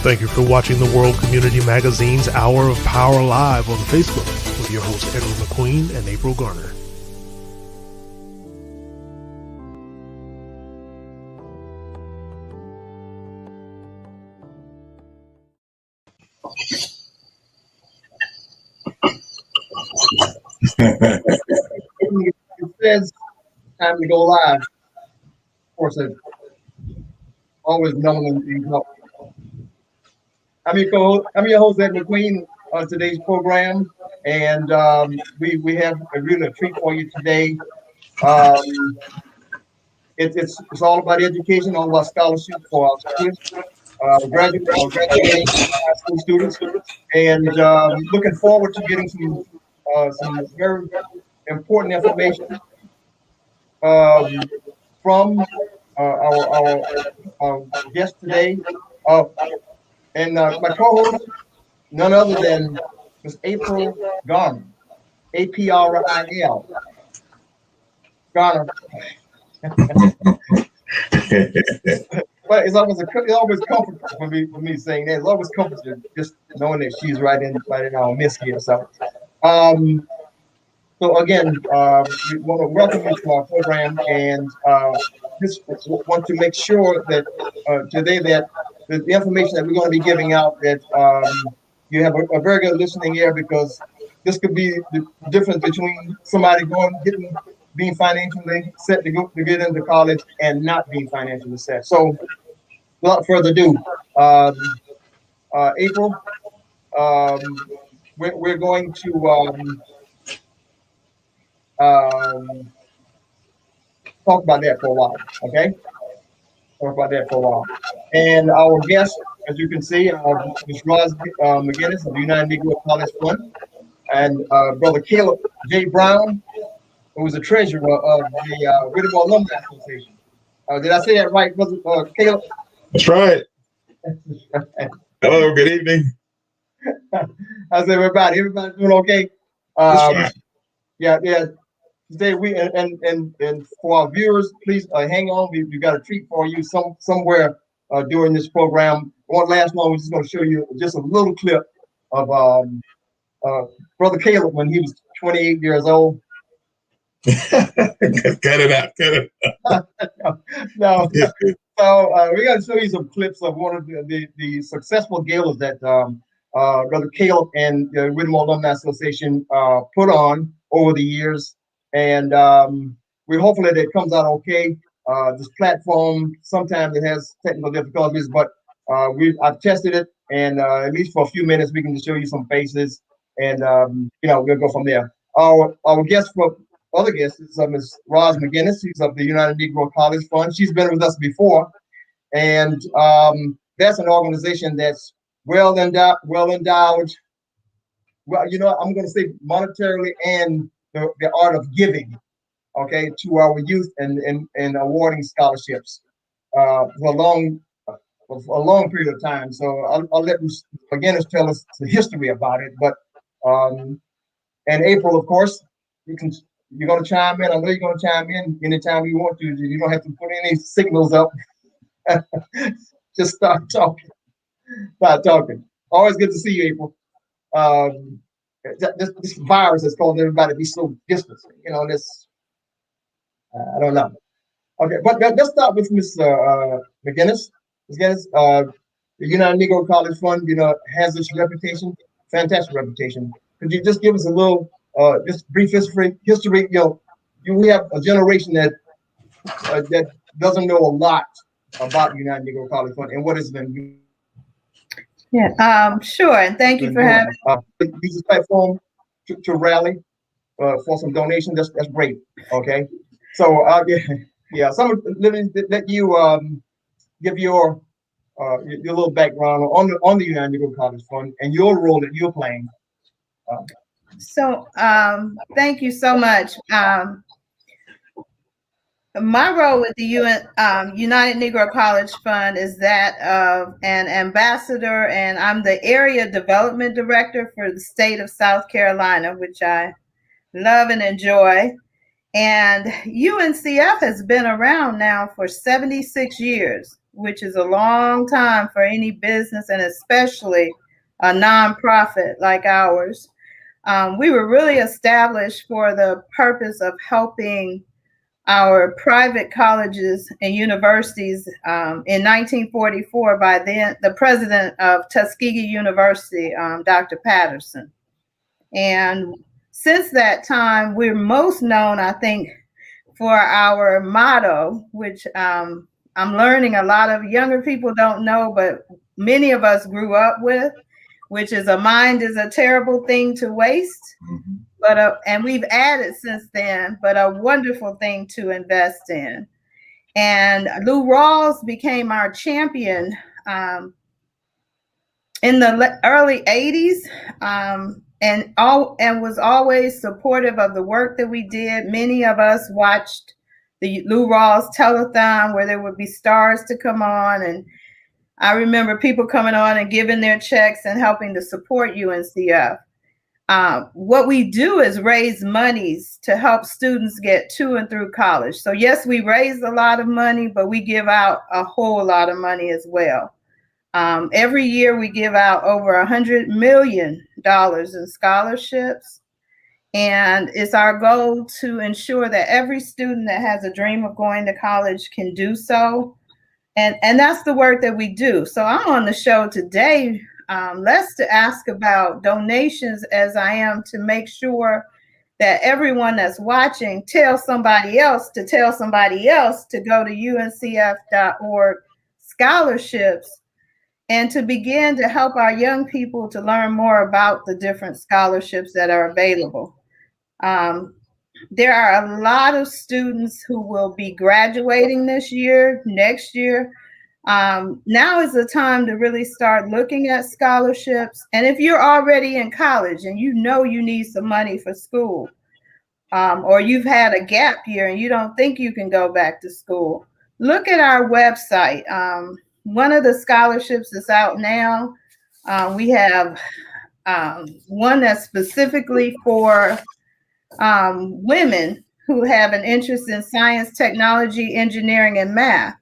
Thank you for watching the World Community Magazine's Hour of Power Live on Facebook with your hosts Edward McQueen and April Garner. It says time to go live. Of course, I've always known and help. I'm your host, Ed McQueen, on today's program, and we have a really treat for you today. It's all about education, all about scholarship for our students, graduating high school students, and looking forward to getting some very important information from our guest today. And my co-host, none other than Ms. April Garner, APRIL. Garner. But it's always comfortable for me saying that. It's always comfortable just knowing that she's right in our midst here. So again, we want to welcome you to our program, and just want to make sure that today that the information that we're going to be giving out, that you have a very good listening ear, because this could be the difference between somebody being financially set to get into college and not being financially set. So without further ado, April, we're going to talk about that for a while, okay? And our guest, as you can see, Ms. Roz McGinnis of the United Negro College Fund, and Brother Caleb J. Brown, who is the treasurer of the Whittemore Alumni Association. Did I say that right, Brother Caleb? That's right. Hello, good evening. How's everybody? Everybody doing okay? Yeah. Today we and for our viewers, please hang on. We've got a treat for you somewhere during this program. One last one, we're just going to show you just a little clip of Brother Caleb when he was 28 years old. Cut it out. No. So we're going to show you some clips of one of the successful galas that Brother Caleb and the Whittemore Alumni Association put on over the years. And we're hopeful that it comes out okay. This platform, sometimes it has technical difficulties, but I've tested it, and at least for a few minutes, we can just show you some faces, and we'll go from there. Our other guest is Ms. Roz McGinnis. She's of the United Negro College Fund. She's been with us before, and that's an organization that's well endowed. Well, I'm going to say monetarily and the art of giving, okay, to our youth and awarding scholarships for a long period of time. So I'll let Ms. McGinnis tell us the history about it. But and April, of course, you're going to chime in. I know you're going to chime in anytime you want to. You don't have to put any signals up. Just start talking. Always good to see you, April. This virus has caused everybody to be so distant. This I don't know. Okay, but let's start with Ms. McGinnis. Ms. McGinnis, the United Negro College Fund, has this reputation, fantastic reputation. Could you just give us a little, just brief history? We have a generation that doesn't know a lot about the United Negro College Fund and what it's been doing. Yeah, sure. And thank you for having me. Use this platform to rally for some donations. That's great. Okay. So let you give your little background on the United Negro College Fund and your role that you're playing. So thank you so much. My role with the United Negro College Fund is that of an ambassador, and I'm the area development director for the state of South Carolina, which I love and enjoy. And UNCF has been around now for 76 years. which is a long time for any business and especially a nonprofit like ours. We were really established for the purpose of helping our private colleges and universities in 1944 by then the president of Tuskegee University, Dr. Patterson. And since that time, we're most known, I think, for our motto, which I'm learning a lot of younger people don't know, but many of us grew up with, which is a mind is a terrible thing to waste. Mhm. But and we've added since then, but a wonderful thing to invest in. And Lou Rawls became our champion in the early 80s, and was always supportive of the work that we did. Many of us watched the Lou Rawls telethon where there would be stars to come on, and I remember people coming on and giving their checks and helping to support UNCF. What we do is raise monies to help students get to and through college. So yes, we raise a lot of money, but we give out a whole lot of money as well. Every year we give out over $100 million in scholarships. And it's our goal to ensure that every student that has a dream of going to college can do so. And that's the work that we do. So I'm on the show today less to ask about donations as I am to make sure that everyone that's watching tells somebody else to tell somebody else to go to uncf.org scholarships and to begin to help our young people to learn more about the different scholarships that are available. There are a lot of students who will be graduating this year, next year. Now is the time to really start looking at scholarships. And if you're already in college and you know you need some money for school, or you've had a gap year and you don't think you can go back to school, look at our website. One of the scholarships that's out now, we have one that's specifically for women who have an interest in science, technology, engineering, and math.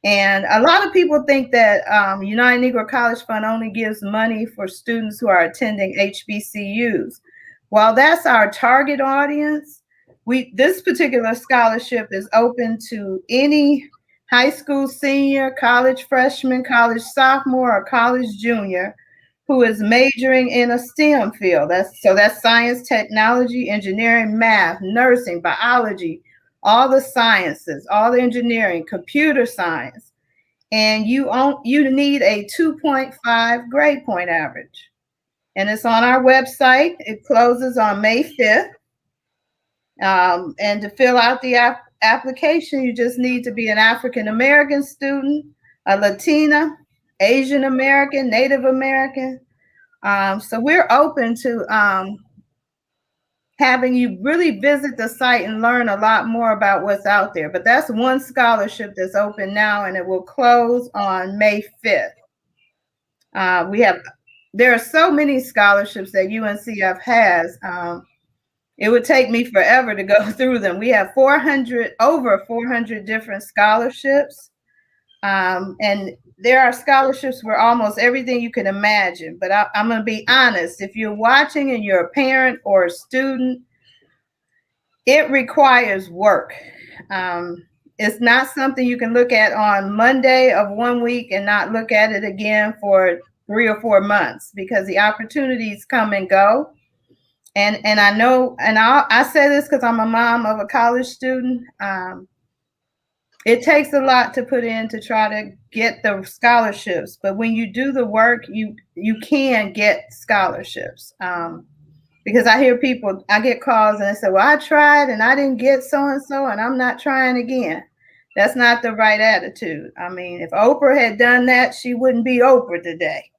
And a lot of people think that United Negro College Fund only gives money for students who are attending HBCUs. While that's our target audience, this particular scholarship is open to any high school senior, college freshman, college sophomore, or college junior who is majoring in a STEM field. That's science, technology, engineering, math, nursing, biology, all the sciences, all the engineering, computer science. And you need a 2.5 grade point average. And it's on our website. It closes on May 5th. And to fill out the application, you just need to be an African American student, a Latina, Asian American, Native American. So we're open to having you really visit the site and learn a lot more about what's out there. But that's one scholarship that's open now, and it will close on May 5th. There are so many scholarships that UNCF has. It would take me forever to go through them. We have over 400 different scholarships. And there are scholarships for almost everything you can imagine. But I'm going to be honest, if you're watching and you're a parent or a student, it requires work. It's not something you can look at on Monday of one week and not look at it again for 3 or 4 months, because the opportunities come and go. And I know, and I say this because I'm a mom of a college student. It takes a lot to put in to try to get the scholarships, but when you do the work, you can get scholarships. Because I get calls and they say, well, I tried and I didn't get so-and-so and I'm not trying again. That's not the right attitude. I mean, if Oprah had done that, she wouldn't be Oprah today.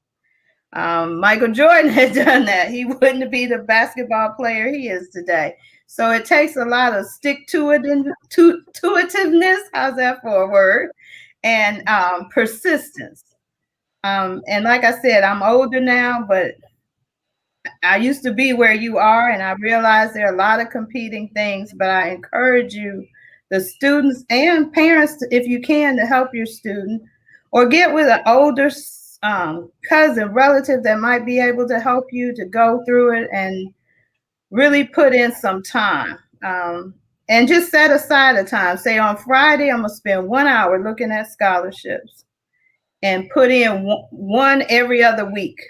Michael Jordan had done that. He wouldn't be the basketball player he is today. So it takes a lot of stick-to-itiveness, how's that for a word, and persistence. And like I said, I'm older now, but I used to be where you are, and I realize there are a lot of competing things, but I encourage you the students and parents, if you can, to help your student, or get with an older cousin, relative that might be able to help you to go through it and really put in some time. And just set aside a time. Say on Friday, I'm going to spend 1 hour looking at scholarships and put in one every other week.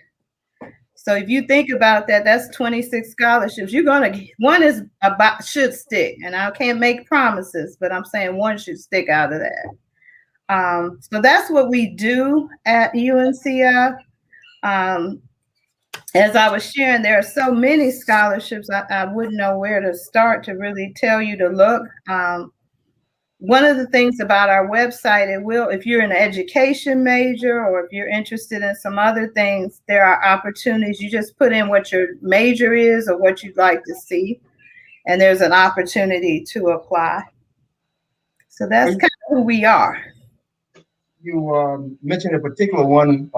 So if you think about that, that's 26 scholarships. You're going to, one is about, should stick. And I can't make promises, but I'm saying one should stick out of that. So that's what we do at UNCF. As I was sharing, there are so many scholarships, I wouldn't know where to start to really tell you to look. One of the things about our website, it will, if you're an education major or if you're interested in some other things, there are opportunities. You just put in what your major is or what you'd like to see, and there's an opportunity to apply. So that's kind of who we are. You mentioned a particular one,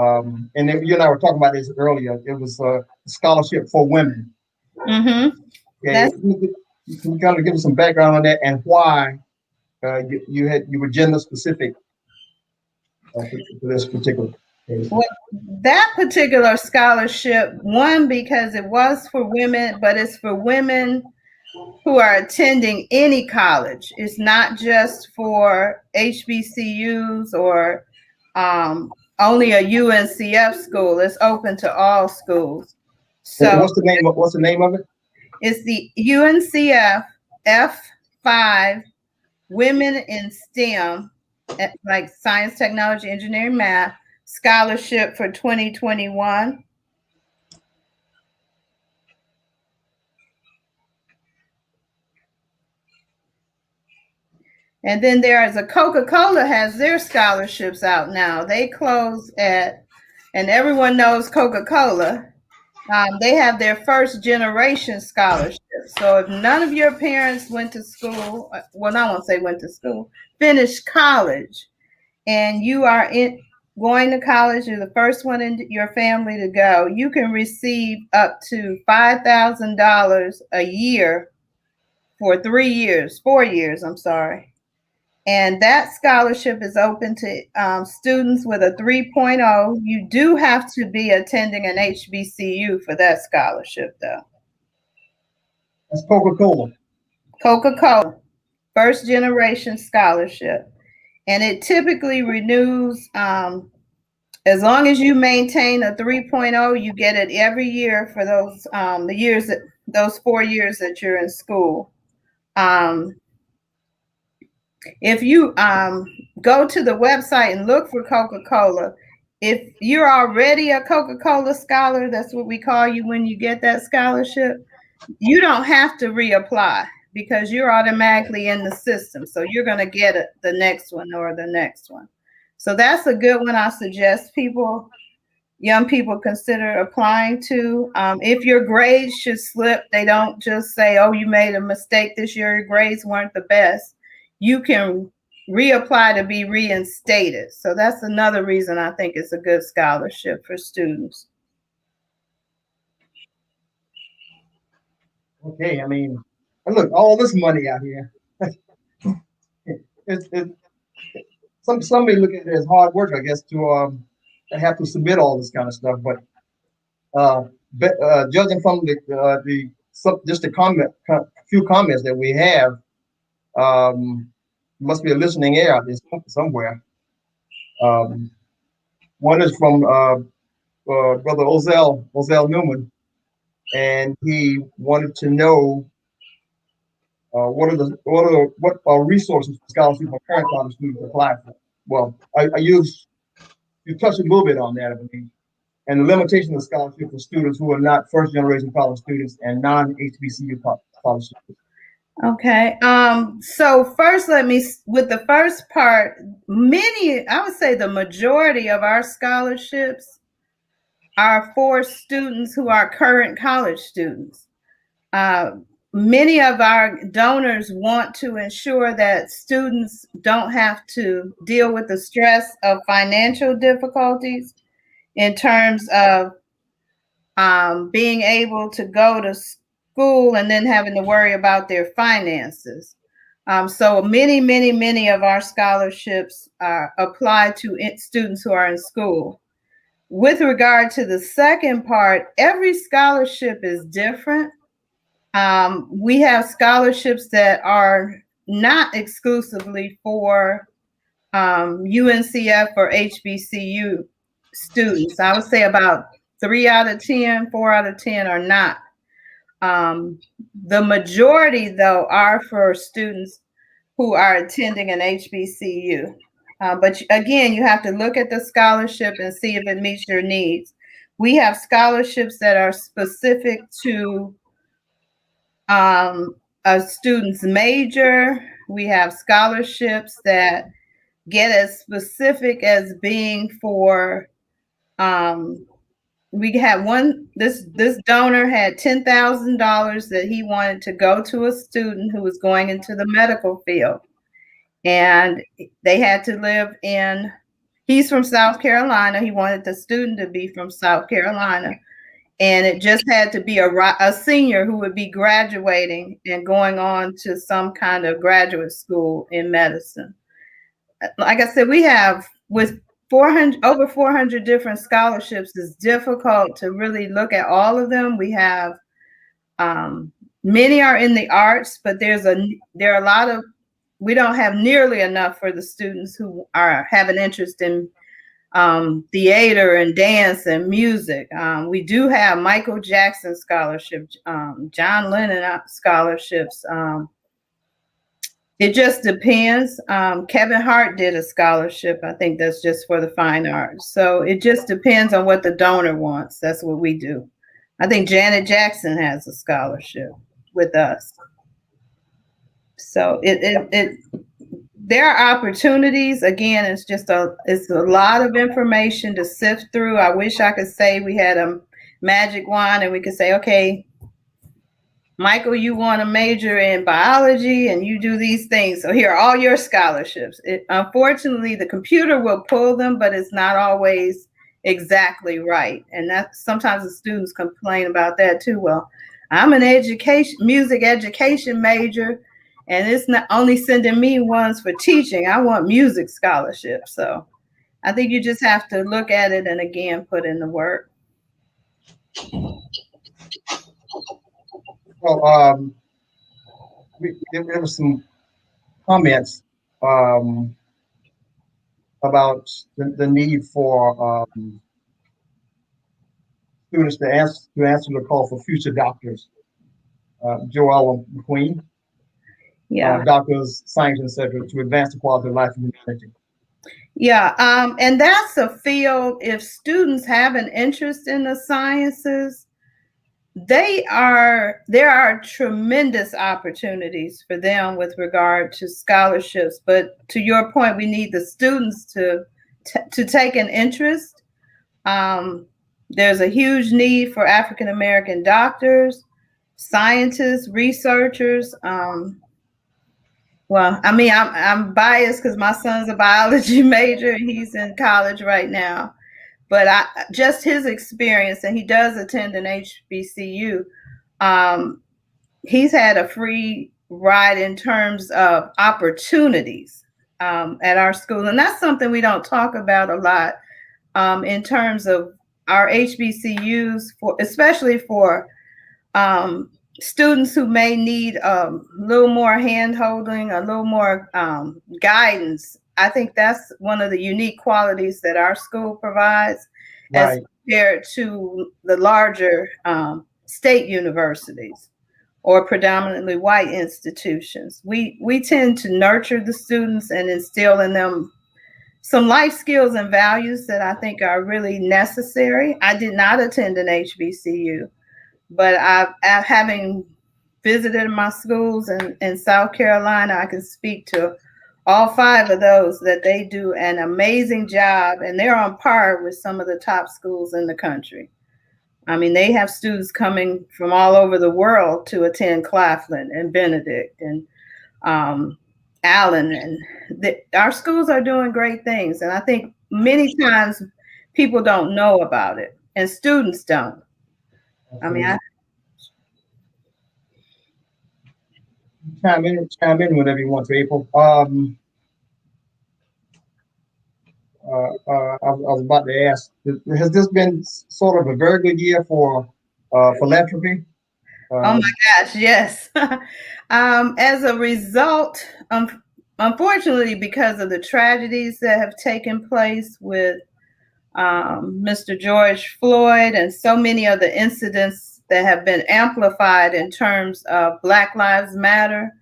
and then you and I were talking about this earlier. It was a scholarship for women. Mm-hmm. Okay, you can kind of give us some background on that and why you were gender specific for this particular case. Well, that particular scholarship, one, because it was for women, but it's for women who are attending any college. It's not just for HBCUs or only a UNCF school. It's open to all schools. So what's the name of it? It's the UNCF F5 Women in STEM, like science, technology, engineering, math, scholarship for 2021. And then there is a Coca-Cola has their scholarships out now. They close at, and everyone knows Coca-Cola. They have their first generation scholarship. So if none of your parents went to school, well, I won't say went to school, finished college, and you are going to college, you're the first one in your family to go, you can receive up to $5,000 a year for 4 years, I'm sorry. And that scholarship is open to students with a 3.0. You do have to be attending an HBCU for that scholarship, though. That's Coca-Cola. Coca-Cola, first generation scholarship. And it typically renews, as long as you maintain a 3.0, you get it every year for those those 4 years that you're in school. If you go to the website and look for Coca-Cola, if you're already a Coca-Cola scholar, that's what we call you when you get that scholarship, you don't have to reapply because you're automatically in the system. So you're going to get it the next one or the next one. So that's a good one I suggest young people consider applying to. If your grades should slip, they don't just say, oh, you made a mistake this year, your grades weren't the best. You can reapply to be reinstated. So that's another reason I think it's a good scholarship for students. Okay, I mean, look, all this money out here. Some may look at it as hard work, I guess, to have to submit all this kind of stuff. But judging from just the few comments that we have, must be a listening ear out there somewhere. One is from Brother Ozell Newman, and he wanted to know what are resources for scholarships for current college students to apply for. Well, you touched a little bit on that, I believe, and the limitation of scholarship for students who are not first generation college students and non-HBCU college students. Okay. So first, with the first part, I would say the majority of our scholarships are for students who are current college students. Many of our donors want to ensure that students don't have to deal with the stress of financial difficulties in terms of being able to go to school and then having to worry about their finances. So many of our scholarships apply to students who are in school. With regard to the second part, every scholarship is different. We have scholarships that are not exclusively for UNCF or HBCU students. I would say about 3 out of 10, 4 out of 10 are not. The majority, though, are for students who are attending an HBCU. But again, you have to look at the scholarship and see if it meets your needs. We have scholarships that are specific to a student's major. We have scholarships that get as specific as being for we had this donor had $10,000 that he wanted to go to a student who was going into the medical field, and they had to live in, he's from South Carolina. He wanted the student to be from South Carolina, and it just had to be a senior who would be graduating and going on to some kind of graduate school in medicine. Like I said, we have with over 400 different scholarships. It's difficult to really look at all of them. We have many are in the arts, but there are a lot of, we don't have nearly enough for the students who have an interest in theater and dance and music. We do have Michael Jackson scholarship, John Lennon scholarships. It just depends. Kevin Hart did a scholarship. I think that's just for the fine arts. So it just depends on what the donor wants. That's what we do. I think Janet Jackson has a scholarship with us. So there are opportunities. Again, it's a lot of information to sift through. I wish I could say we had a magic wand and we could say, okay, Michael, you want to major in biology and you do these things. So here are all your scholarships. Unfortunately, the computer will pull them, but it's not always exactly right. And that's sometimes the students complain about that too. Well, I'm an music education major, and it's not only sending me ones for teaching. I want music scholarships. So I think you just have to look at it and again, put in the work. Well, there were some comments about the need for students to answer the call for future doctors. Joelle McQueen, doctors, scientists, etc., to advance the quality of life in humanity. Yeah, and that's a field. If students have an interest in the sciences, there are tremendous opportunities for them with regard to scholarships. But to your point, we need the students to take an interest. There's a huge need for African American doctors, scientists, researchers. Well, I mean, I'm biased because my son's a biology major and he's in college right now. But just his experience, and he does attend an HBCU, he's had a free ride in terms of opportunities at our school. And that's something we don't talk about a lot in terms of our HBCUs, especially for students who may need a little more hand-holding, a little more guidance. I think that's one of the unique qualities that our school provides, right, as compared to the larger state universities or predominantly white institutions. We tend to nurture the students and instill in them some life skills and values that I think are really necessary. I did not attend an HBCU, but having visited my schools in South Carolina, I can speak to all 5 of those that they do an amazing job, and they're on par with some of the top schools in the country. I mean, they have students coming from all over the world to attend Claflin and Benedict and Allen, and our schools are doing great things. And I think many times people don't know about it, and students don't. I mean, chime in whenever you want to, April. I was about to ask, has this been sort of a very good year for philanthropy? Oh my gosh, yes. As a result, unfortunately, because of the tragedies that have taken place with Mr. George Floyd and so many of the incidents that have been amplified in terms of Black Lives Matter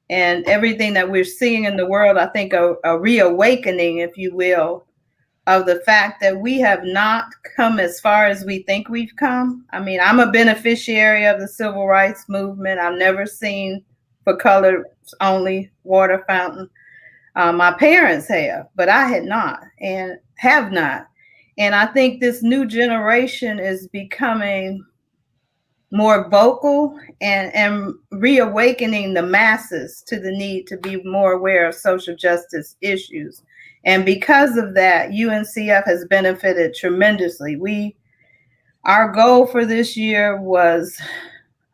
and everything that we're seeing in the world, I think a reawakening, if you will, of the fact that we have not come as far as we think we've come. I mean, I'm a beneficiary of the civil rights movement. I've never seen for color only water fountain. My parents have, but I had not and have not. And I think this new generation is becoming more vocal and reawakening the masses to the need to be more aware of social justice issues. And because of that, UNCF has benefited tremendously. Our goal for this year was,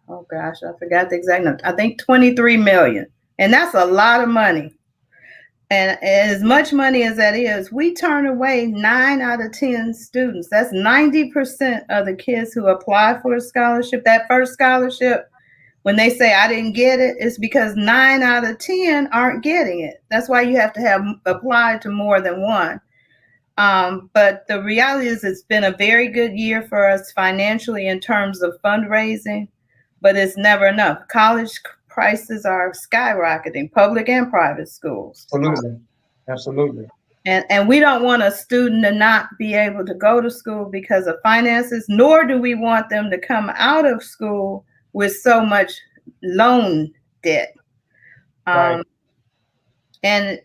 oh gosh, I forgot the exact number. I think 23 million. And that's a lot of money. And as much money as that is, we turn away 9 out of 10 students. That's 90% of the kids who apply for a scholarship. That first scholarship, when they say I didn't get it, it's because 9 out of 10 aren't getting it. That's why you have to have applied to more than one. But the reality is it's been a very good year for us financially in terms of fundraising, but it's never enough. College prices are skyrocketing, public and private schools. Absolutely. And we don't want a student to not be able to go to school because of finances, nor do we want them to come out of school with so much loan debt. Right. And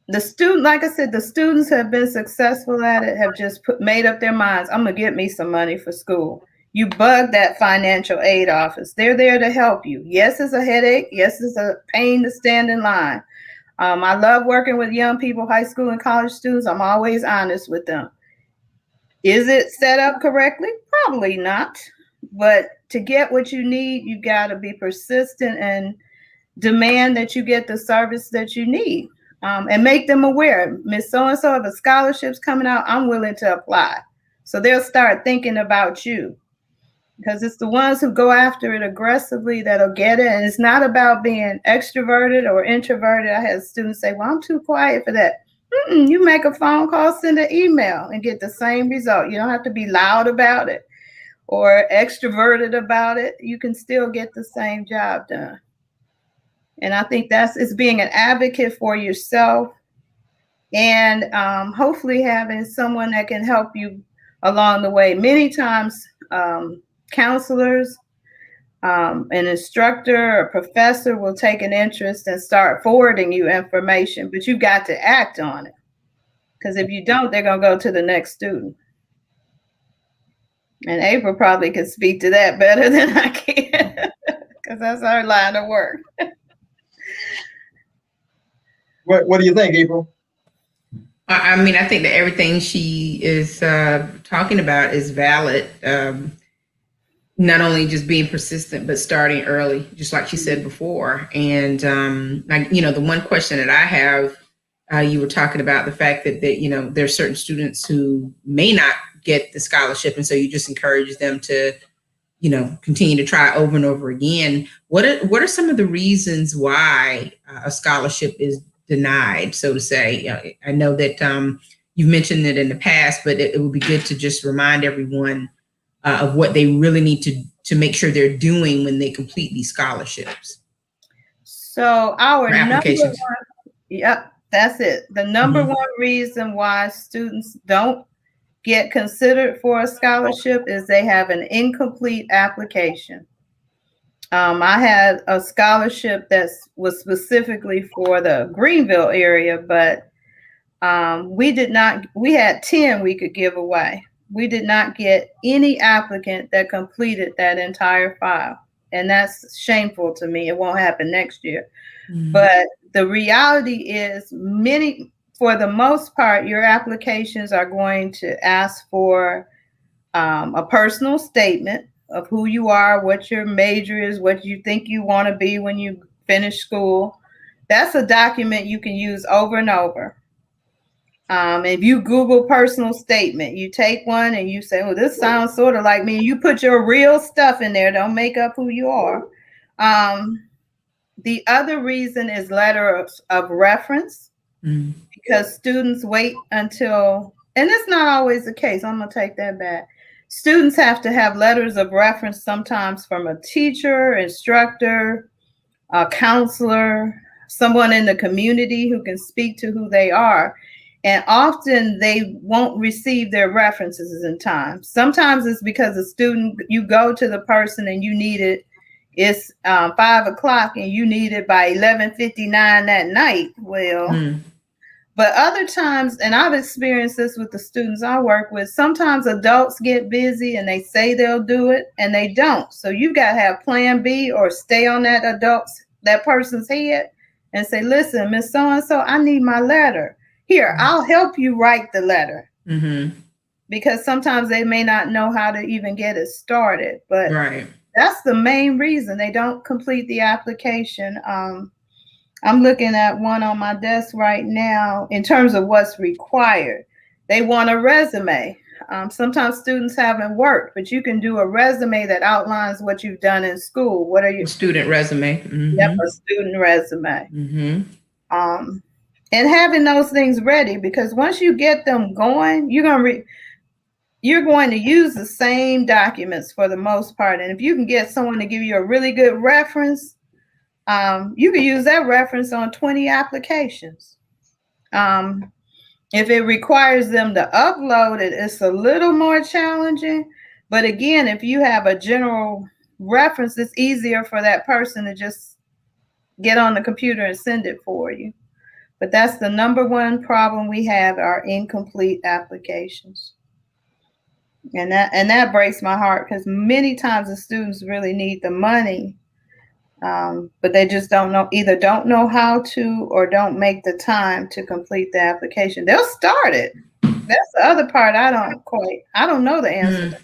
the student, like I said, the students have been successful at it, have just made up their minds, I'm gonna get me some money for school. You bug that financial aid office. They're there to help you. Yes, it's a headache. Yes, it's a pain to stand in line. I love working with young people, high school and college students. I'm always honest with them. Is it set up correctly? Probably not. But to get what you need, you got to be persistent and demand that you get the service that you need, and make them aware. Miss So-and-so, if a scholarship's coming out, I'm willing to apply. So they'll start thinking about you. Because it's the ones who go after it aggressively that'll get it. And it's not about being extroverted or introverted. I had students say, well, I'm too quiet for that. You make a phone call, send an email and get the same result. You don't have to be loud about it or extroverted about it. You can still get the same job done. And I think it's being an advocate for yourself and hopefully having someone that can help you along the way. Many times, counselors, an instructor or professor will take an interest and start forwarding you information, but you've got to act on it. Because if you don't, they're going to go to the next student. And April probably can speak to that better than I can, because that's our line of work. What do you think, April? I mean, I think that everything she is talking about is valid. Not only just being persistent, but starting early, just like she said before. And, the one question that I have, you were talking about the fact that there are certain students who may not get the scholarship. And so you just encourage them to, continue to try over and over again. What are some of the reasons why a scholarship is denied, so to say? I know that you've mentioned it in the past, but it would be good to just remind everyone of what they really need to make sure they're doing when they complete these scholarships. So our number one, Yep, that's it. The number one reason why students don't get considered for a scholarship is they have an incomplete application. I had a scholarship that was specifically for the Greenville area, but we had 10 we could give away. We did not get any applicant that completed that entire file. And that's shameful to me. It won't happen next year. But the reality is for the most part, your applications are going to ask for a personal statement of who you are, what your major is, what you think you want to be when you finish school. That's a document you can use over and over. If you Google personal statement, you take one and you say, "Oh, this sounds sort of like me." You put your real stuff in there. Don't make up who you are. The other reason is letters of reference, because students wait until, and it's not always the case. I'm going to take that back. Students have to have letters of reference sometimes from a teacher, instructor, a counselor, someone in the community who can speak to who they are. And often they won't receive their references in time. Sometimes it's because the student, you go to the person and you need it. It's 5 o'clock and you need it by 11:59 that night. Well, but other times, and I've experienced this with the students I work with, sometimes adults get busy and they say they'll do it and they don't. So you've got to have plan B or stay on that person's head and say, "Listen, Miss So-and-so, I need my letter. Here, I'll help you write the letter." Because sometimes they may not know how to even get it started. But that's the main reason they don't complete the application. I'm looking at one on my desk right now in terms of what's required. They want a resume. Sometimes students haven't worked, but you can do a resume that outlines what you've done in school. What are your student resume? Yep, a student resume. And having those things ready, because once you get them going, you're going to use the same documents for the most part. And if you can get someone to give you a really good reference, you can use that reference on 20 applications. If it requires them to upload it, it's a little more challenging. But again, if you have a general reference, it's easier for that person to just get on the computer and send it for you. But that's the number one problem we have, are incomplete applications. And that breaks my heart, because many times the students really need the money, but they just either don't know how to or don't make the time to complete the application. They'll start it. That's the other part I don't know the answer to that.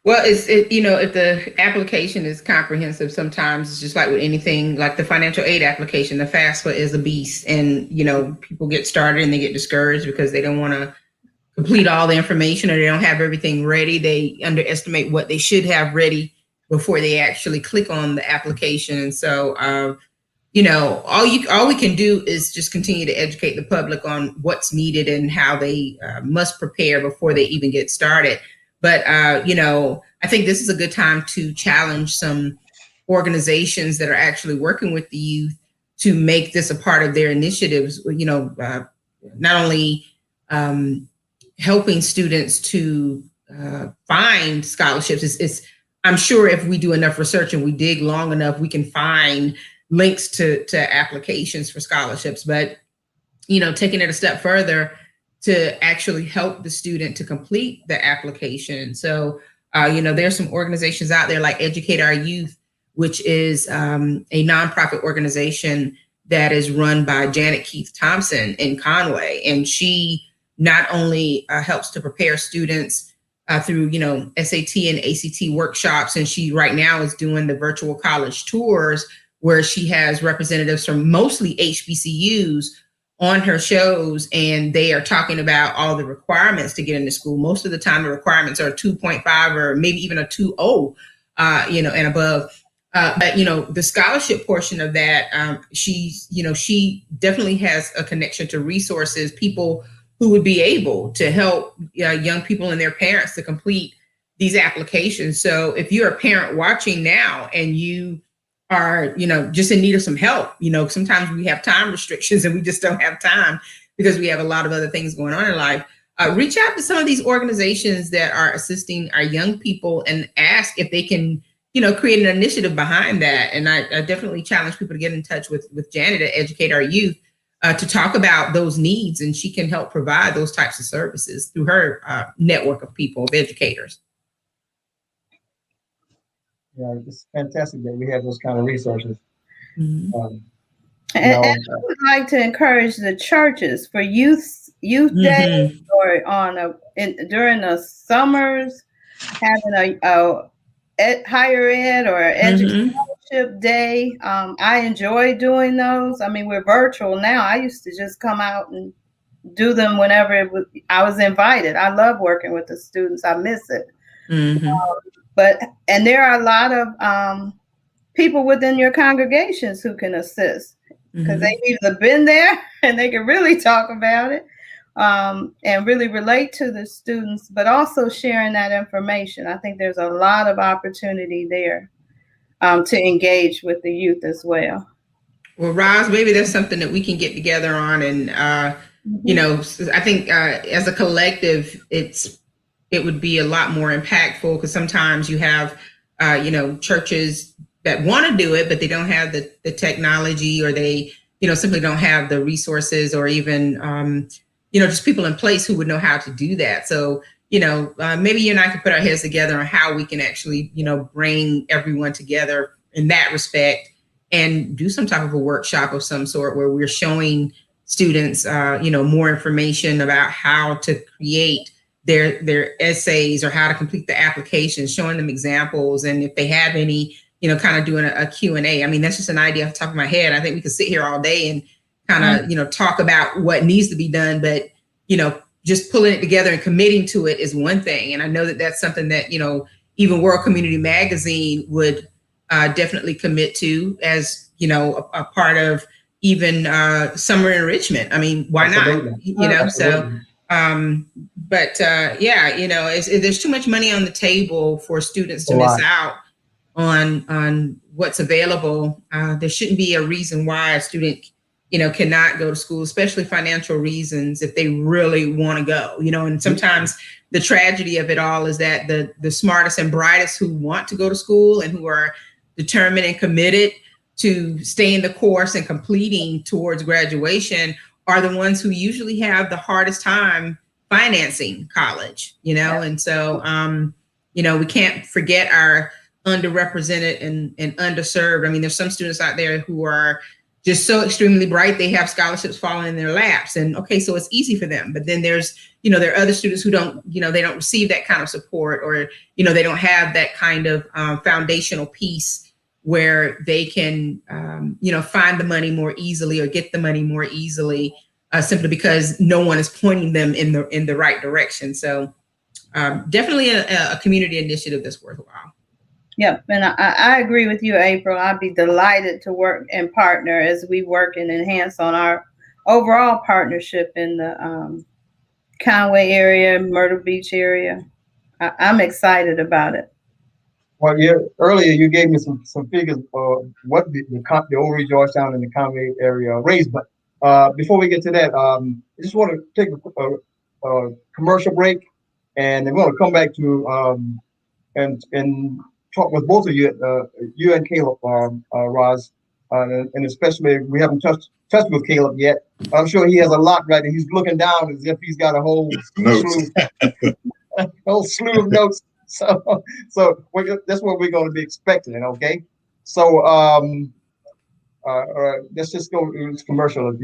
Well, if the application is comprehensive, sometimes it's just like with anything, like the financial aid application, the FAFSA is a beast, and people get started and they get discouraged because they don't want to complete all the information, or they don't have everything ready. They underestimate what they should have ready before they actually click on the application. And so, all we can do is just continue to educate the public on what's needed and how they must prepare before they even get started. But, I think this is a good time to challenge some organizations that are actually working with the youth to make this a part of their initiatives, not only helping students to find scholarships. I'm sure if we do enough research and we dig long enough, we can find links to applications for scholarships. But, taking it a step further, to actually help the student to complete the application. So, there's some organizations out there like Educate Our Youth, which is a nonprofit organization that is run by Janet Keith Thompson in Conway. And she not only helps to prepare students through, SAT and ACT workshops, and she right now is doing the virtual college tours, where she has representatives from mostly HBCUs on her shows, and they are talking about all the requirements to get into school. Most of the time, the requirements are 2.5 or maybe even a 2.0, and above. But the scholarship portion of that, she definitely has a connection to resources, people who would be able to help young people and their parents to complete these applications. So if you're a parent watching now and you are, just in need of some help, sometimes we have time restrictions and we just don't have time because we have a lot of other things going on in life. Reach out to some of these organizations that are assisting our young people and ask if they can, create an initiative behind that. And I definitely challenge people to get in touch with Janet at Educate Our Youth to talk about those needs, and she can help provide those types of services through her network of people, of educators. Yeah, it's fantastic that we have those kind of resources. And I would like to encourage the churches for youth days or during the summers. having higher ed or educationship day. I enjoy doing those. I mean, we're virtual now. I used to just come out and do them whenever I was invited. I love working with the students. I miss it. And there are a lot of people within your congregations who can assist because they've either been there and they can really talk about it and really relate to the students, but also sharing that information. I think there's a lot of opportunity there to engage with the youth as well. Well, Roz, maybe there's something that we can get together on, and I think as a collective, it would be a lot more impactful because sometimes you have churches that want to do it, but they don't have the technology, or they simply don't have the resources, or even just people in place who would know how to do that. So maybe you and I could put our heads together on how we can actually bring everyone together in that respect, and do some type of a workshop of some sort where we're showing students more information about how to create their essays or how to complete the applications, showing them examples, and if they have any kind of doing a Q&A. I mean, that's just an idea off the top of my head. I think we could sit here all day and kind of talk about what needs to be done, but just pulling it together and committing to it is one thing. And I know that that's something that even World Community Magazine would definitely commit to as a part of even summer enrichment. I mean, why Absolutely. not? So there's too much money on the table for students to miss out on what's available. There shouldn't be a reason why a student cannot go to school, especially financial reasons, if they really want to go, and sometimes the tragedy of it all is that the smartest and brightest who want to go to school and who are determined and committed to staying the course and completing towards graduation are the ones who usually have the hardest time financing college, and so, we can't forget our underrepresented and underserved. I mean, there's some students out there who are just so extremely bright, they have scholarships falling in their laps, and okay, so it's easy for them. But then there's, there are other students who don't, they don't receive that kind of support, or, they don't have that kind of foundational piece where they can, find the money more easily or get the money more easily, simply because no one is pointing them in the right direction. So definitely a community initiative that's worthwhile. Yep, and I agree with you, April. I'd be delighted to work and partner as we work and enhance on our overall partnership in the Conway area, Myrtle Beach area. I'm excited about it. Well, earlier you gave me some figures for what the Old Georgetown and the Conway area raised. But before we get to that, I just want to take a commercial break, and then we're going to come back to and talk with both of you, you and Caleb, Roz, and especially we haven't touched with Caleb yet. I'm sure he has a lot right there. He's looking down as if he's got a whole slew of notes. So that's what we're going to be expecting. Okay, so let's just go to this commercial.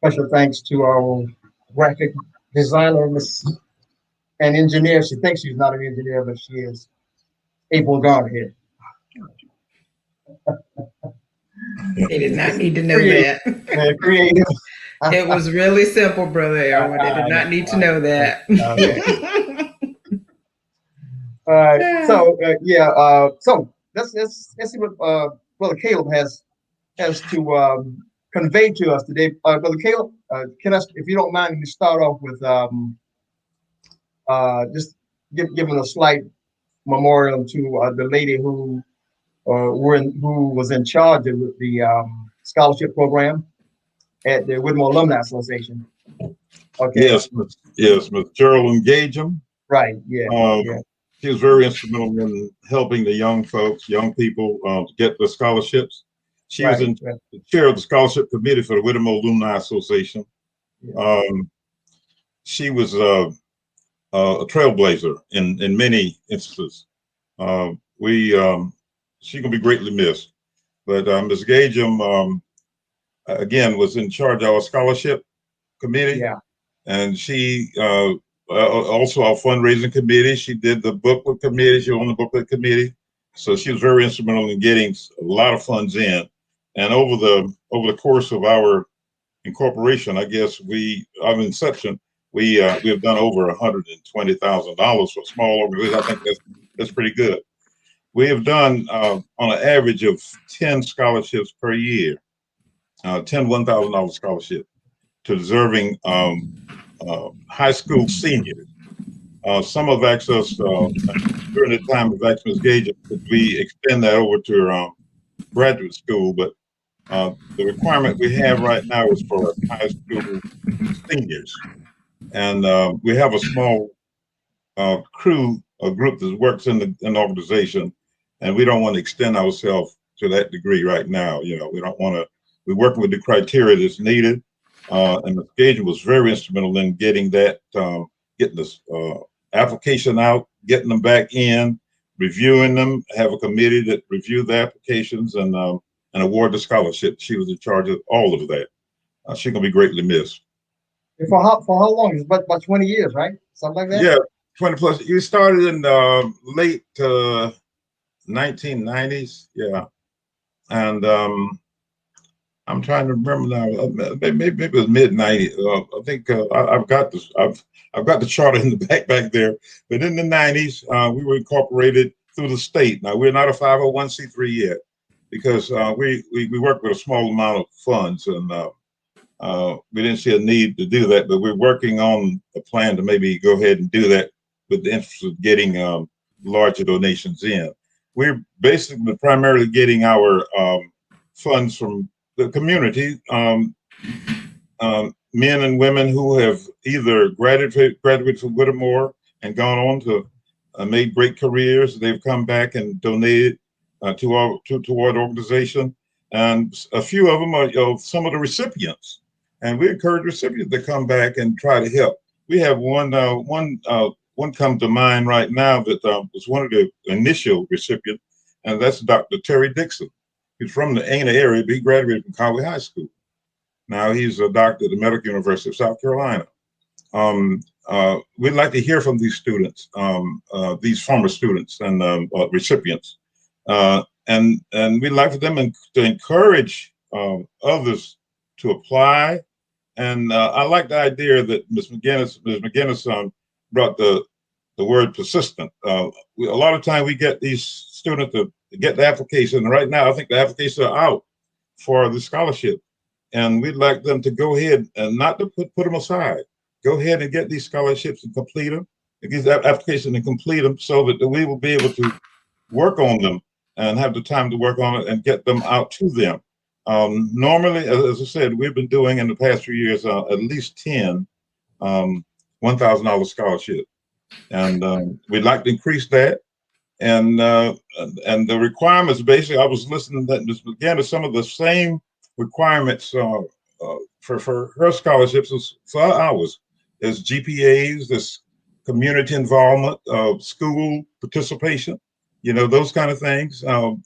Special thanks to our graphic designer, and engineer. She thinks she's not an engineer, but she is. April Godhead. They did not need to know Creative. that. Creative. It was really simple, Brother Elwood. They did not need to know that. Okay. All right. So so let's see what Brother Caleb has to convey to us today. Brother Caleb, can I, if you don't mind, we start off with just giving a slight memorial to the lady who who was in charge of the scholarship program at the Whittemore Alumni Association. Okay. Yes, Ms. Geraldine Gagem. Right. Yeah. Yeah. She was very instrumental in helping the young folks, young people, get the scholarships. She was in the chair of the scholarship committee for the Whittemore Alumni Association. Yeah. She was a trailblazer in many instances. She's gonna be greatly missed. But Ms. Gagem, again, was in charge of our scholarship committee. Yeah. And she also our fundraising committee. She did the booklet committee. She owned the booklet committee. So she was very instrumental in getting a lot of funds in. And over the course of our incorporation, I guess our inception, we have done over $120,000 for a small organization. I think that's pretty good. We have done on an average of 10 scholarships per year, 10 $1,000 scholarships to deserving high school seniors. Some have asked us during the time of Ms. Gage, could we extend that over to graduate school? But the requirement we have right now is for high school seniors. And we have a small group that works in the organization, and we don't want to extend ourselves to that degree right now. You know, we don't want to, we're working with the criteria that's needed. And Ms. Gage was very instrumental in getting that, getting this application out, getting them back in, reviewing them, have a committee that review the applications and award the scholarship. She was in charge of all of that. She's gonna be greatly missed. For how long? It's about 20 years, right? Something like that? Yeah, 20 plus. You started in the late 1990s, yeah. And I'm trying to remember now. Maybe it was mid '90s. I think I've got this. I've got the charter in the back there. But in the '90s, we were incorporated through the state. Now we're not a 501c3 yet because we work with a small amount of funds, and we didn't see a need to do that. But we're working on a plan to maybe go ahead and do that with the interest of getting larger donations in. We're basically primarily getting our funds from the community, men and women who have either graduated from Whittemore and gone on to made great careers. They've come back and donated to our organization, and a few of them are some of the recipients. And we encourage recipients to come back and try to help. We have one come to mind right now that was one of the initial recipients, and that's Dr. Terry Dixon. He's from the Ana area, but he graduated from Conway High School. Now he's a doctor at the Medical University of South Carolina. We'd like to hear from these students, these former students and recipients. And we'd like for them to encourage others to apply. And I like the idea that Ms. McGinnis brought the word persistent. A lot of time we get these students to get the application. And right now, I think the applications are out for the scholarship. And we'd like them to go ahead and not to put them aside. Go ahead and get these scholarships and complete them, get these applications and complete them so that we will be able to work on them and have the time to work on it and get them out to them. Normally, as I said, we've been doing in the past few years at least 10 $1,000 scholarship. And we'd like to increase that. And the requirements, basically, I was listening to Ms. McGinnis, some of the same requirements for her scholarships as for ours. There's GPAs, there's community involvement, school participation, those kind of things. So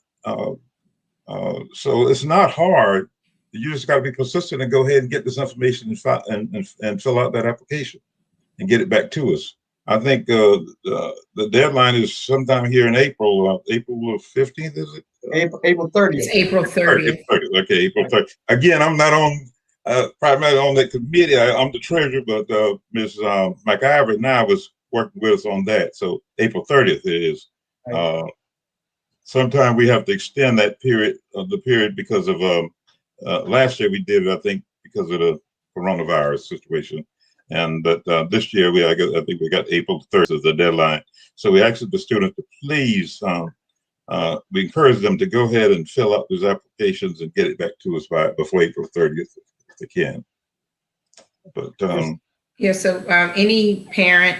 it's not hard you just got to be persistent and go ahead and get this information and fill out that application and get it back to us. I think the deadline is sometime here in April. April 15th, is it? April 30th. It's April 30th. Okay, April 30th. Again, I'm not on primarily on that committee. I'm the treasurer, but Ms. McIver now was working with us on that. So April 30th it is. Sometime we have to extend that period because of last year we did it, I think, because of the coronavirus situation. But this year I think we got April 30th as the deadline. So we asked the students to please, we encourage them to go ahead and fill out those applications and get it back to us before April 30th if they can. But yeah, so any parent,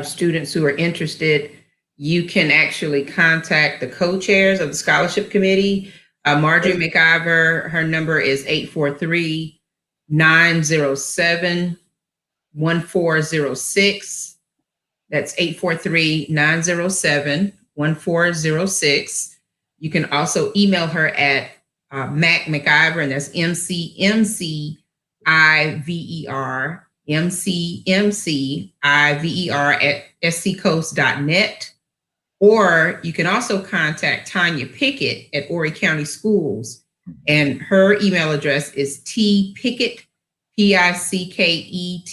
students who are interested, you can actually contact the co-chairs of the scholarship committee. Marjorie McIver, her number is 843-907-1406. That's 843-907-1406. You can also email her at McIver, and that's MCMCIVER at sccoast.net. Or you can also contact Tanya Pickett at Horry County Schools, and her email address is tpickett, PICKETT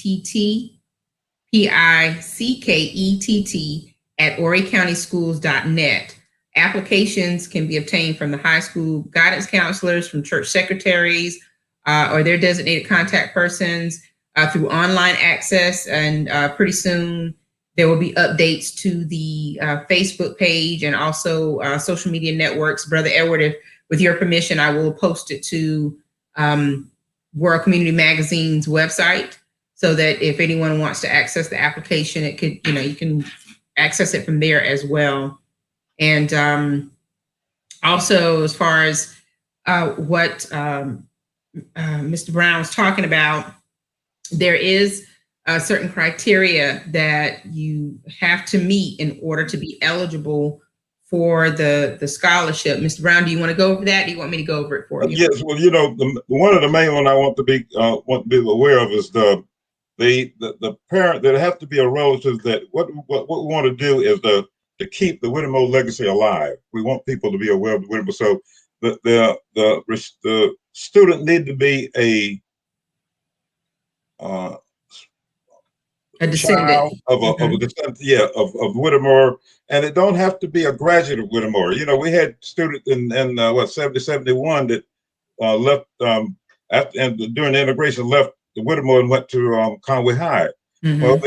at horrycountyschools.net. Applications can be obtained from the high school guidance counselors, from church secretaries, or their designated contact persons, through online access. And pretty soon there will be updates to the Facebook page and also social media networks. Brother Edward, with your permission, I will post it to World Community Magazine's website, so that if anyone wants to access the application, it could, you can access it from there as well. And also, as far as what Mr. Brown was talking about, there is certain criteria that you have to meet in order to be eligible for the scholarship. Mr. Brown, do you want to go over that? Do you want me to go over it for you? Yes. Well, one of the main one I want to be aware of is the parent. There have to be a relative that what we want to do is to keep the Whittemore legacy alive. We want people to be aware of the Whittemore. So the student need to be a descendant of a descendant, of Whittemore, and it don't have to be a graduate of Whittemore. We had students in 71 that left after and during the integration left the Whittemore and went to Conway High. Mm-hmm. Well,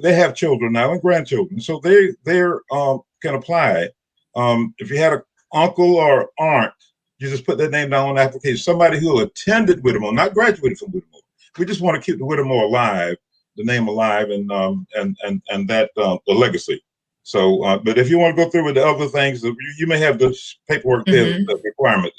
they have children now and grandchildren, so they can apply. If you had an uncle or aunt, you just put their name down on the application. Somebody who attended Whittemore, not graduated from Whittemore. We just want to keep the Whittemore alive, the name alive, and that the legacy. So, but if you want to go through with the other things, you may have the paperwork there, the requirement.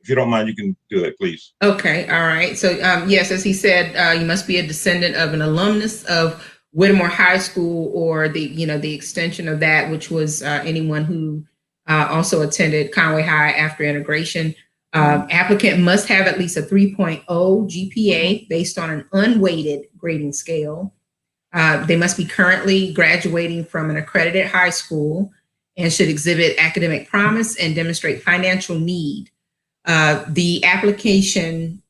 If you don't mind, you can do that, please. Okay, all right. So, yes, as he said, you must be a descendant of an alumnus of Whittemore High School, or the extension of that, which was anyone who also attended Conway High after integration. Applicant must have at least a 3.0 GPA based on an unweighted grading scale. They must be currently graduating from an accredited high school and should exhibit academic promise and demonstrate financial need. The application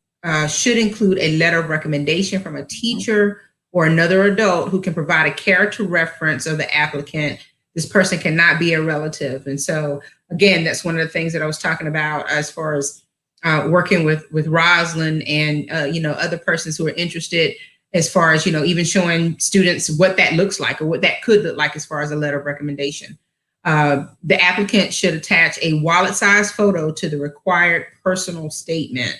should include a letter of recommendation from a teacher or another adult who can provide a character reference of the applicant. This person cannot be a relative. And so, again, that's one of the things that I was talking about as far as working with Rosalind and, other persons who are interested, as far as, even showing students what that looks like or what that could look like as far as a letter of recommendation. The applicant should attach a wallet-sized photo to the required personal statement.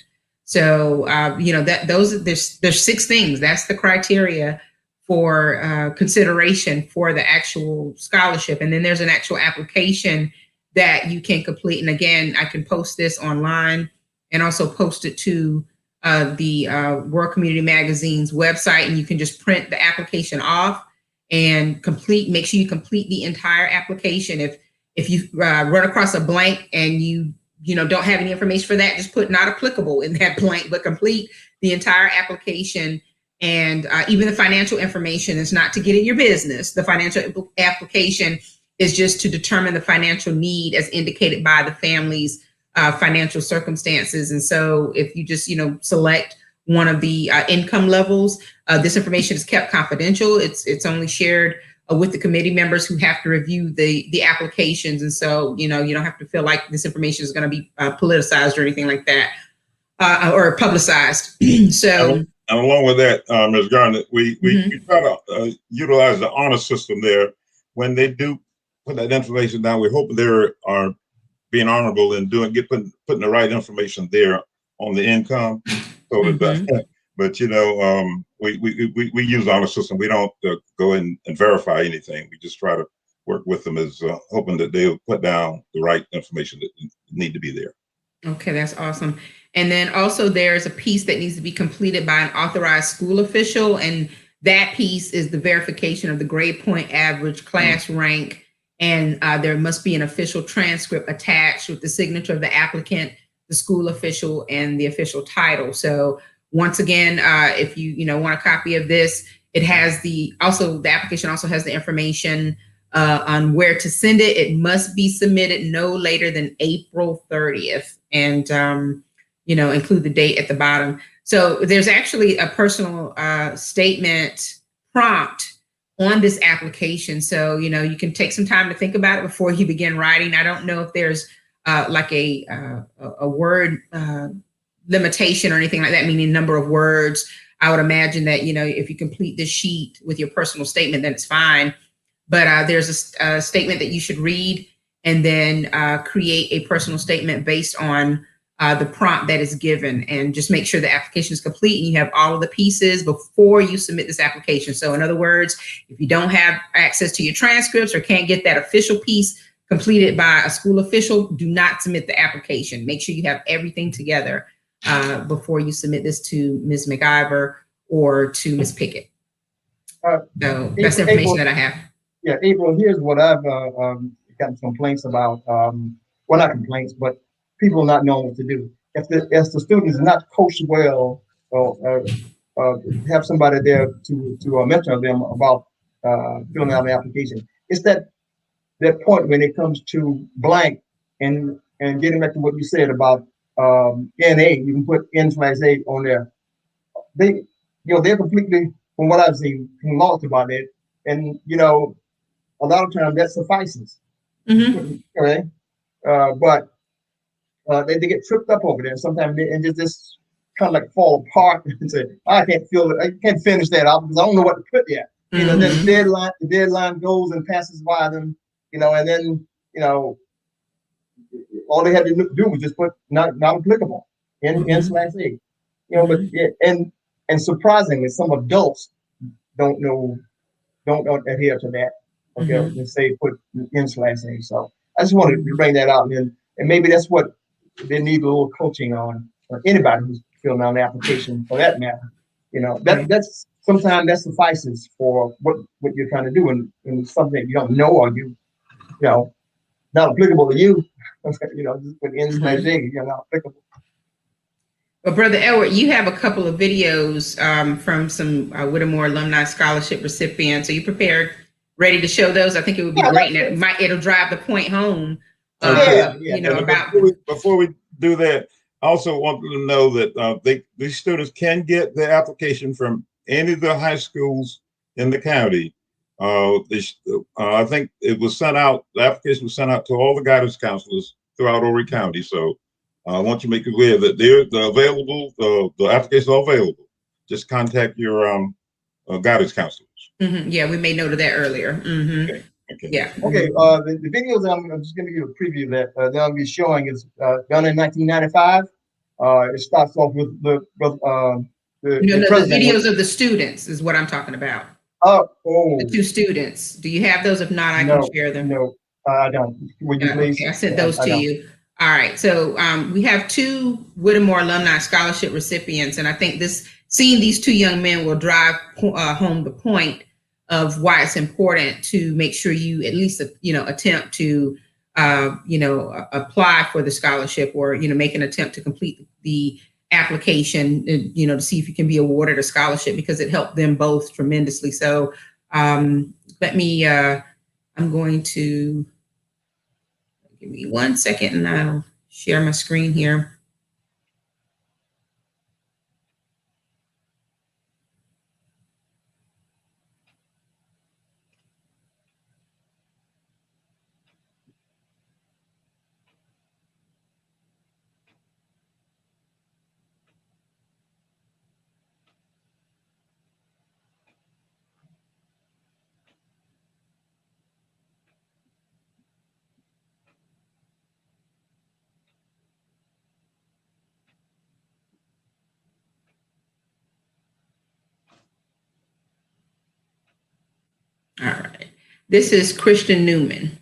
So, there's 6 things. That's the criteria for consideration for the actual scholarship. And then there's an actual application that you can complete. And again, I can post this online and also post it to the World Community Magazine's website, and you can just print the application off and make sure you complete the entire application. If you run across a blank and you don't have any information for that, just put not applicable in that blank, but complete the entire application. And even the financial information is not to get in your business. The financial application is just to determine the financial need as indicated by the family's financial circumstances. And so if you just, select one of the income levels, this information is kept confidential. It's only shared with the committee members who have to review the applications. And so, you don't have to feel like this information is going to be politicized or anything like that, or publicized. So, and along with that, Ms. Garnett, we try to utilize the honor system there. When they do put that information down, we hope they are being honorable and putting the right information there on the income. So that, but we use the honor system. We don't go in and verify anything. We just try to work with them as hoping that they'll put down the right information that need to be there. Okay, that's awesome. And then also there's a piece that needs to be completed by an authorized school official. And that piece is the verification of the grade point average, class rank, and there must be an official transcript attached with the signature of the applicant, the school official, and the official title. So once again, if you want a copy of this, it has the application also has the information on where to send it. It must be submitted no later than April 30th, and include the date at the bottom. So there's actually a personal statement prompt on this application. So, you can take some time to think about it before you begin writing. I don't know if there's like a word limitation or anything like that, meaning number of words. I would imagine that, if you complete this sheet with your personal statement, then it's fine. But there's a statement that you should read and then create a personal statement based on the prompt that is given, and just make sure the application is complete and you have all of the pieces before you submit this application. So in other words, if you don't have access to your transcripts or can't get that official piece completed by a school official, do not submit the application. Make sure you have everything together before you submit this to Ms. McIver or to Ms. Pickett. So that's the information that I have. Yeah, April, here's what I've gotten complaints about. Well, not complaints, but people not knowing what to do. If the student is not coached well, or have somebody there to mentor them about filling out the application. It's that point when it comes to blank and getting back to what you said about NA, you can put N/A on there. They're completely, from what I've seen, lost about it, and a lot of times that suffices. Okay, but they get tripped up over there. Sometimes they just kind of like fall apart and say, I can't feel it. I can't finish that out because I don't know what to put yet. Then the deadline goes and passes by them, and then, all they had to do was just put not applicable N/A. But and surprisingly, some adults don't adhere to that. Okay, and say put N/A. So I just wanted to bring that out, and maybe that's what they need a little coaching on, or anybody who's filling out an application for that matter. That's sometimes that suffices for what you're trying to do, and something you don't know or not applicable to you. Just put N/A, not applicable. Well, Brother Edward, you have a couple of videos from some Whittemore Alumni Scholarship recipients. Are you prepared, ready to show those? I think it would be great, and it'll drive the point home. Before we do that, I also want them to know that these students can get the application from any of the high schools in the county. I think it was sent out. The application was sent out to all the guidance counselors throughout Horry County. So I want you to make it clear that they're available. The applications are available. Just contact your guidance counselors. Yeah, we made note of that earlier. Okay. Yeah. Okay. The videos I'm just going to give you a preview of that I'll be showing is done in 1995. It starts off with the videos of the students is what I'm talking about. The two students. Do you have those? If not, I can share them. No, I don't. Would you please? Okay, I sent those to you. All right. So we have two Whittemore Alumni Scholarship recipients, and I think seeing these two young men will drive home the point of why it's important to make sure you at least attempt to apply for the scholarship, or, make an attempt to complete the application, to see if you can be awarded a scholarship, because it helped them both tremendously. So I'm going to give me 1 second and I'll share my screen here. All right. This is Christian Newman.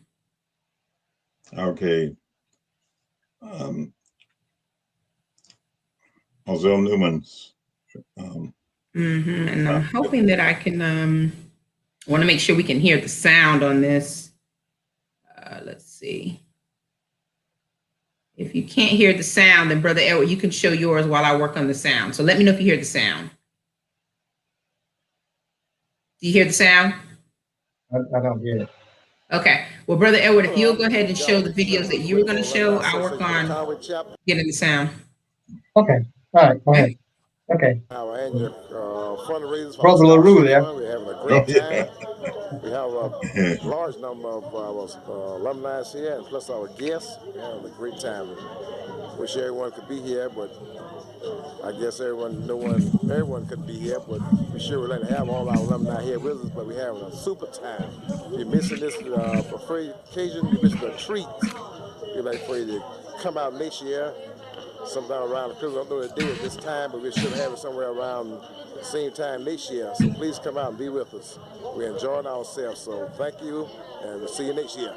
Okay. Ozell Newman's. And I'm hoping that I can, I want to make sure we can hear the sound on this. Let's see. If you can't hear the sound, then Brother Edward, you can show yours while I work on the sound. So let me know if you hear the sound. Do you hear the sound? I don't hear it. Okay. Well, Brother Edward, if you'll go ahead and show the videos that you were going to show, I'll work on getting the sound. Okay. All right. Go ahead. Okay. Our annual fundraisers. Brother LaRue there. We're having a great time. We have a large number of our alumni here, and plus our guests. We're having a great time. Wish everyone could be here, but I guess everyone could be here, but we sure would like to have all our alumni here with us, but we're having a super time. If you're missing this occasion, you're missing a treat. We'd like for you to come out next year, sometime around, because I don't know the day at this time, but we should have it somewhere around the same time next year. So please come out and be with us. We're enjoying ourselves, so thank you, and we'll see you next year.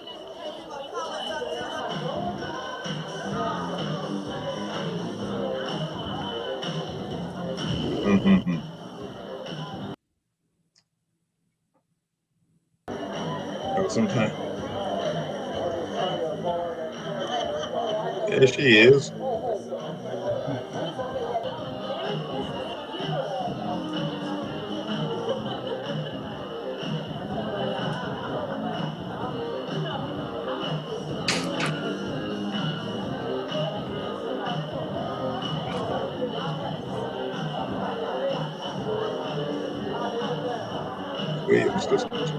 Sometime. There she is. Williams Sisters.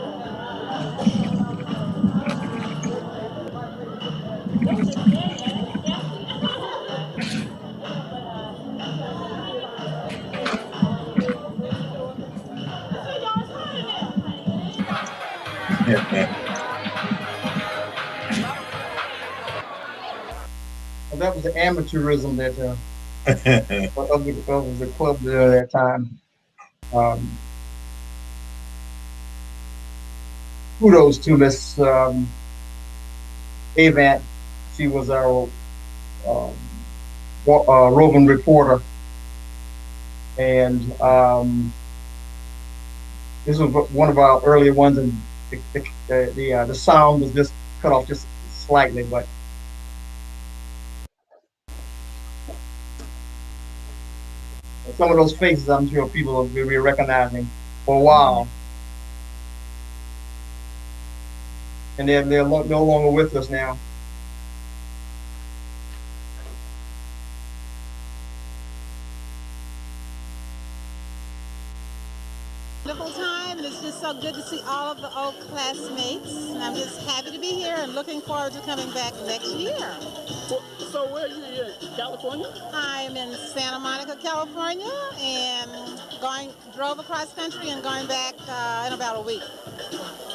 Well, that was the amateurism that of the club there at that time. Kudos to Miss Avant. She was our roving reporter, and this was one of our earlier ones, and the sound was just cut off just slightly, but some of those faces I'm sure people will be recognizing for a while. And they're no longer with us now. Wonderful time, and it's just so good to see all of the old classmates. And I'm just happy to be here and looking forward to coming back next year. So where are you here? California? I'm in Santa Monica, California, and drove across country and going back in about a week.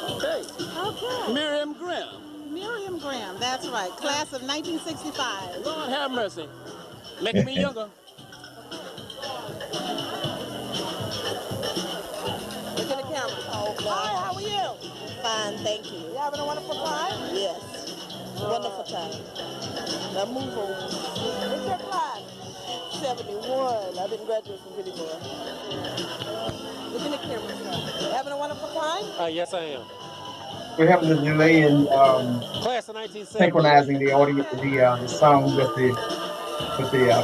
Okay. Okay. Miriam Graham. Miriam Graham, that's right. Class of 1965. Lord have mercy. Making me younger. Look at the camera. Hi, how are you? Fine, thank you. You having a wonderful time? Yes. Wonderful time. Now move over. What's your class? 71. I didn't graduate from Whittemore. Look in the camera, sir. You having a wonderful time? Yes, I am. we're having a delay in Class of 1970. synchronizing the audio, the sound with the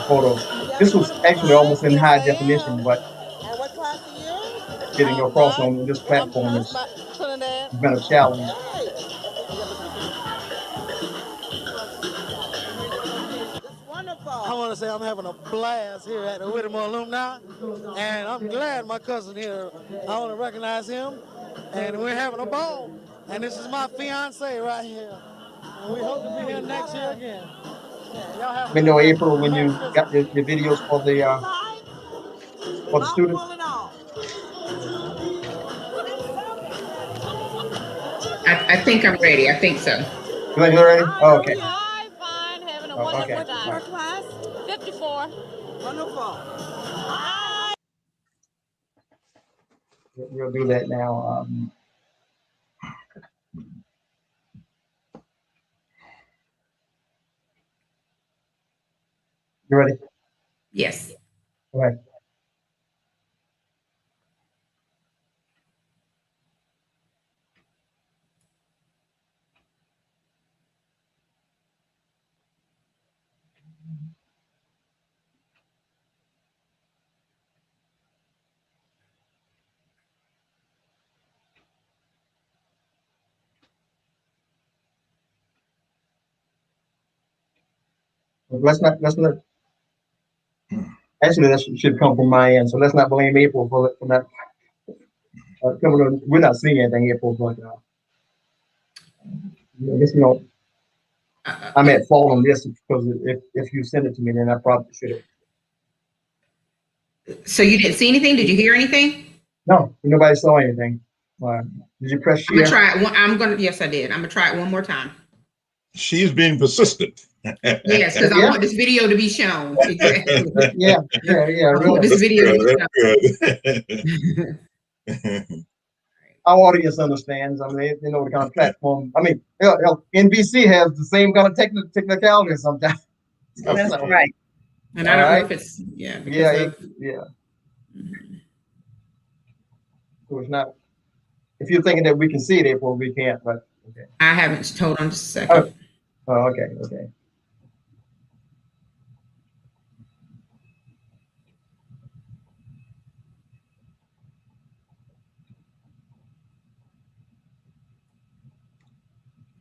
photos. This was actually almost in high definition, but And what class are you? getting across Five. on this I'm platform has Trinidad. been a challenge. Hey. That's wonderful. I want to say I'm having a blast here at the Whittemore Alumni, and I'm glad my cousin here. I want to recognize him, and we're having a ball. And this is my fiance right here, and we hope to be here next year again. Y'all have a Let me good know, day. April, when Merry you got Christmas. the videos for the students. Pulling off. I think I'm ready. I think so. You ready? Oh, okay. Hi, fine, having a Oh, wonderful okay. time. What class? 54. Wonderful. Hi. We'll do that now. You ready? Yes. All right. Let's not. Actually, that should come from my end. So let's not blame April for that. We're not seeing anything, April, but I guess I'm at fault on this because if you send it to me, then I probably should have. So you didn't see anything? Did you hear anything? No, nobody saw anything. Did you press I'm gonna share? try it. Yes, I did. I'm gonna try it one more time. She's being persistent. Yes, because I want this video to be shown. Exactly. Yeah, I want really. this video to be shown. Our audience understands. I mean, they know the kind of platform. I mean, hell, NBC has the same kind of technicality sometimes. That's So, right. And I don't know if it's because yeah. So it's not. If you're thinking that we can see it, April, we can't. But okay. I haven't. Hold on just a second. Oh, okay.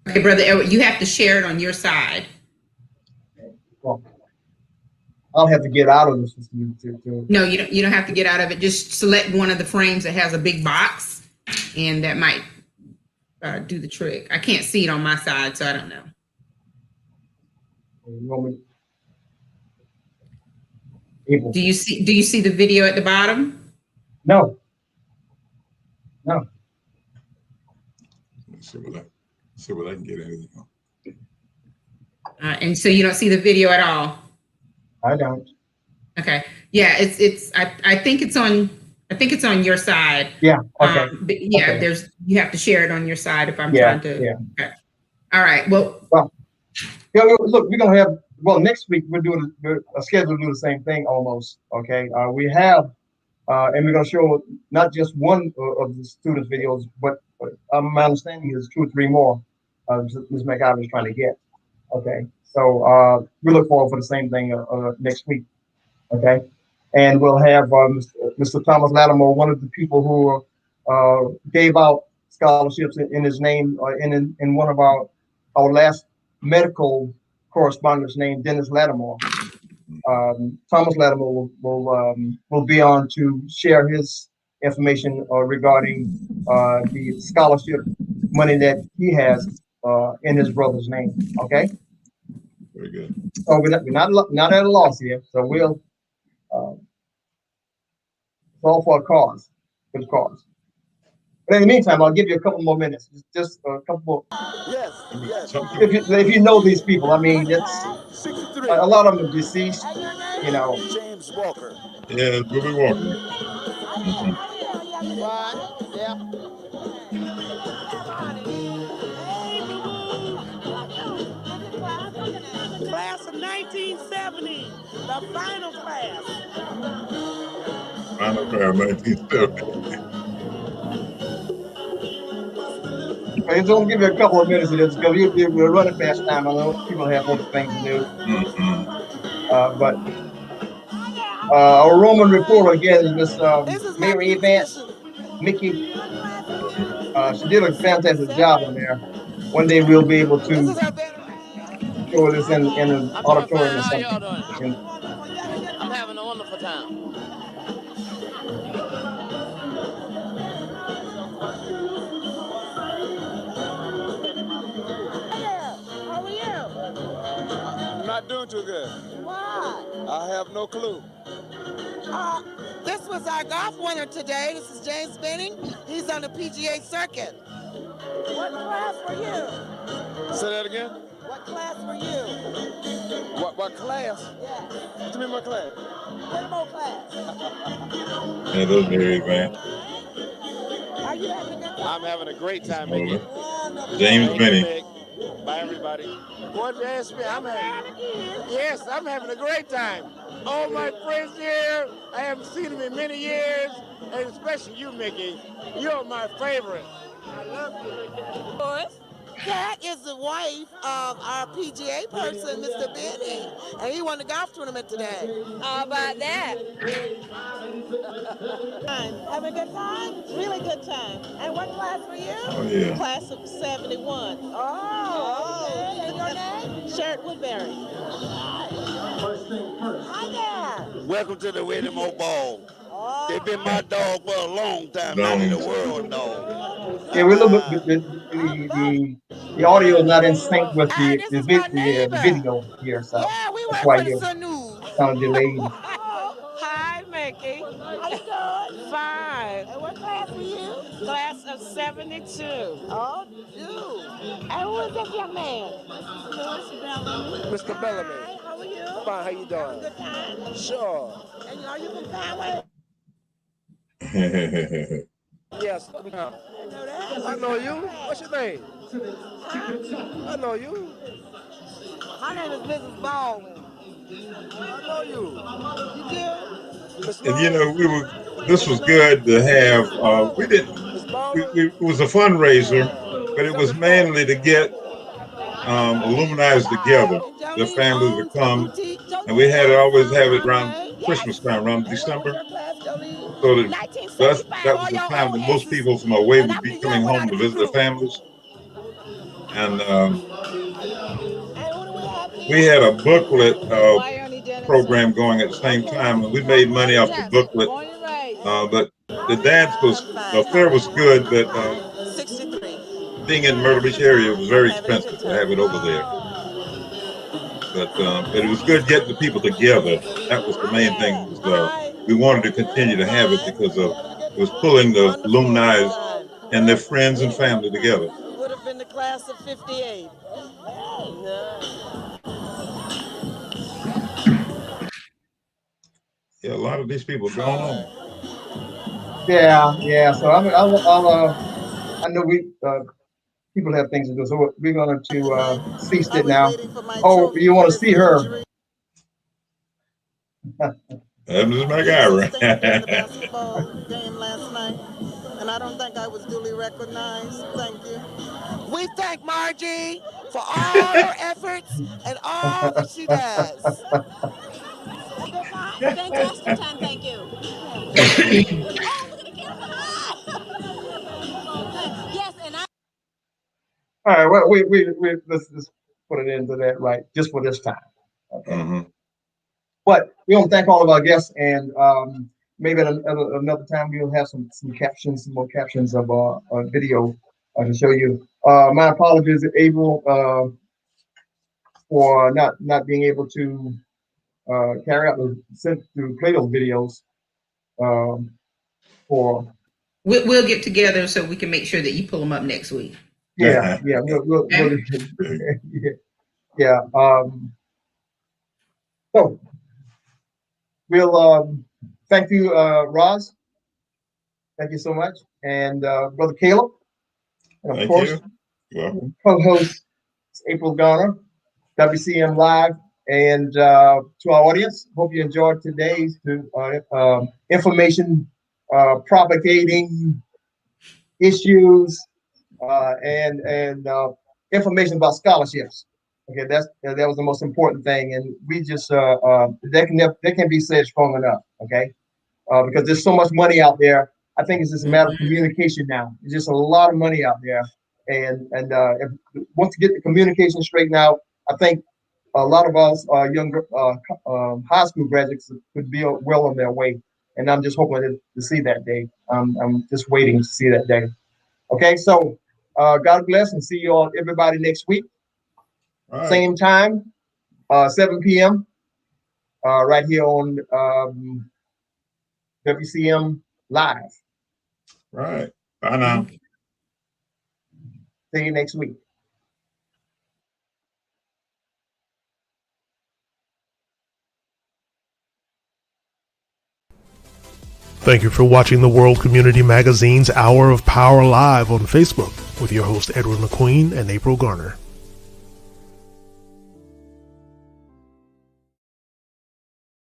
Okay, brother, you have to share it on your side. Well, I'll have to get out of this system to. No, you don't. You don't have to get out of it. Just select one of the frames that has a big box, and that might do the trick. I can't see it on my side, so I don't know. April. Do you see the video at the bottom? No. See what I can get anything on. And so you don't see the video at all. I don't. Okay. Yeah, it's. I think it's on. I think it's on your side. Yeah. Okay. But yeah, Okay. you have to share it on your side if I'm Yeah, trying to. yeah. Okay. All right. Well. Yeah, look, we're gonna have. Well, next week we're doing a schedule to do the same thing almost. Okay. We have, and we're gonna show not just one of the students' videos, but my understanding is 2 or 3 more. Ms. McIver is trying to get. Okay. So we look forward for the same thing next week. Okay. And we'll have Mr. Thomas Lattimore, one of the people who gave out scholarships in his name, in one of our last medical correspondents named Dennis Lattimore. Thomas Lattimore will be on to share his information regarding the scholarship money that he has in his brother's name. Okay. Very good. So we're not at a loss here. So we'll. It's all for a cause, good cause. But in the meantime, I'll give you a couple more minutes. Just a couple. Yes. If you know these people, I mean, it's 63. a lot of them are deceased. You know. James Walker. Yeah, Booby Walker. Yeah. Class of 1970, the final class. Final Fair 1970. It's only give you a couple of minutes of this because we're running past time. I know people have other things to do. But our Roman reporter again is Miss Mary Evans, Mickey. She did a fantastic job on there. One day we'll be able to show this in an auditorium or something. I'm having a wonderful time. How are you? I'm not doing too good. Why? I have no clue. This was our golf winner today. This is James Benning. He's on the PGA circuit. What class were you? Say that again? What class were you? What class? Yeah. What you mean what class? Whittemore class. Hello, Mary, man. Are you having a good time? I'm having a great time, Mickey. Wonderful. James Thank Benny. you, Mick. Bye, everybody. What you asked me, yes, I'm having a great time. All my friends here, I haven't seen them in many years, and especially you, Mickey. You're my favorite. I love you. Kat is the wife of our PGA person, Mr. Benny, and he won the golf tournament today. How about that? Having a good time? Really good time. And what class were you? Oh, yeah. Class of 71. Oh, okay. And your name? Sherrod Woodbury. Hi there. Welcome to the Whittemore Ball. Oh, They've been my dog for a long time, now they the world dog. Yeah, we're a little bit the audio is not in sync with this is my the neighbor. video here, so Yeah, we that's work why for the you're Sun News. kind of delayed. Hi, Mickey. How you doing? Fine. And what class were you? Class of 72. Oh, dude. And who is this young man? Louis Bellamy. Mr. Bellamy. Hi, how are you? Fine, how you doing? Having a good time? Sure. And are you from Conway? Yes. I know that. I know you. What's your name? I know you. My name is Mrs. Baldwin. I know you. You do? Miss And you know, Baldwin. this was good to have. We didn't. Miss Baldwin. It was a fundraiser, but it was mainly to get alumni together. Their Jolene families would owns a come, boutique. and we had to always have it around Conway. Christmas time, around December. Your class, Jolene? So that 1975, that was all the your time old that most asses. people from away And would I'm be the coming young one home out to of the visit their group. families. And And who do we have here? we had a booklet Wyoming Dennis. program going at the same time, and we made money off the booklet. Born and raised. But the dance was, the fare was good, but 63. being in Myrtle Beach area, it was very expensive to have it over there. But it was good getting the people together. That was the main thing. Was we wanted to continue to have it because of it was pulling the alumni and their friends and family together. Would have been the class of 58. Yeah, a lot of these people are going on. Yeah. So I know we people have things to do, so we're going to cease it now. Oh, you want to see her? That was my guy, right? The basketball game last night, and I don't think I was duly recognized. Thank you. We thank Margie for all her efforts and all that she does. Fantastic time, thank you. Oh, look at the camera. Yes, and I. All right, well, we let's just put it into that right just for this time. Okay. But we want to thank all of our guests, and maybe another time we'll have some captions, some more captions of our video to show you. My apologies, April, for not being able to carry out to play those videos. For We'll get together so we can make sure that you pull them up next week. yeah, we'll yeah. So we'll thank you, Roz. Thank you so much, and Brother Caleb, and of Thank course, you. co-host April Garner, WCM Live, and to our audience, hope you enjoyed today's information propagating issues and information about scholarships. Okay, that was the most important thing, and we just that can be said strong enough. Okay, because there's so much money out there. I think it's just a matter of communication now. There's just a lot of money out there, and if, once you get the communication straightened out, I think a lot of us younger high school graduates could be well on their way. And I'm just hoping to see that day. I'm just waiting to see that day. Okay, so God bless and see you all, everybody next week. Right. Same time, 7 p.m. Right here on WCM Live. Right. Bye now. See you next week. Thank you for watching the World Community Magazine's Hour of Power Live on Facebook with your host Edward McQueen and April Garner.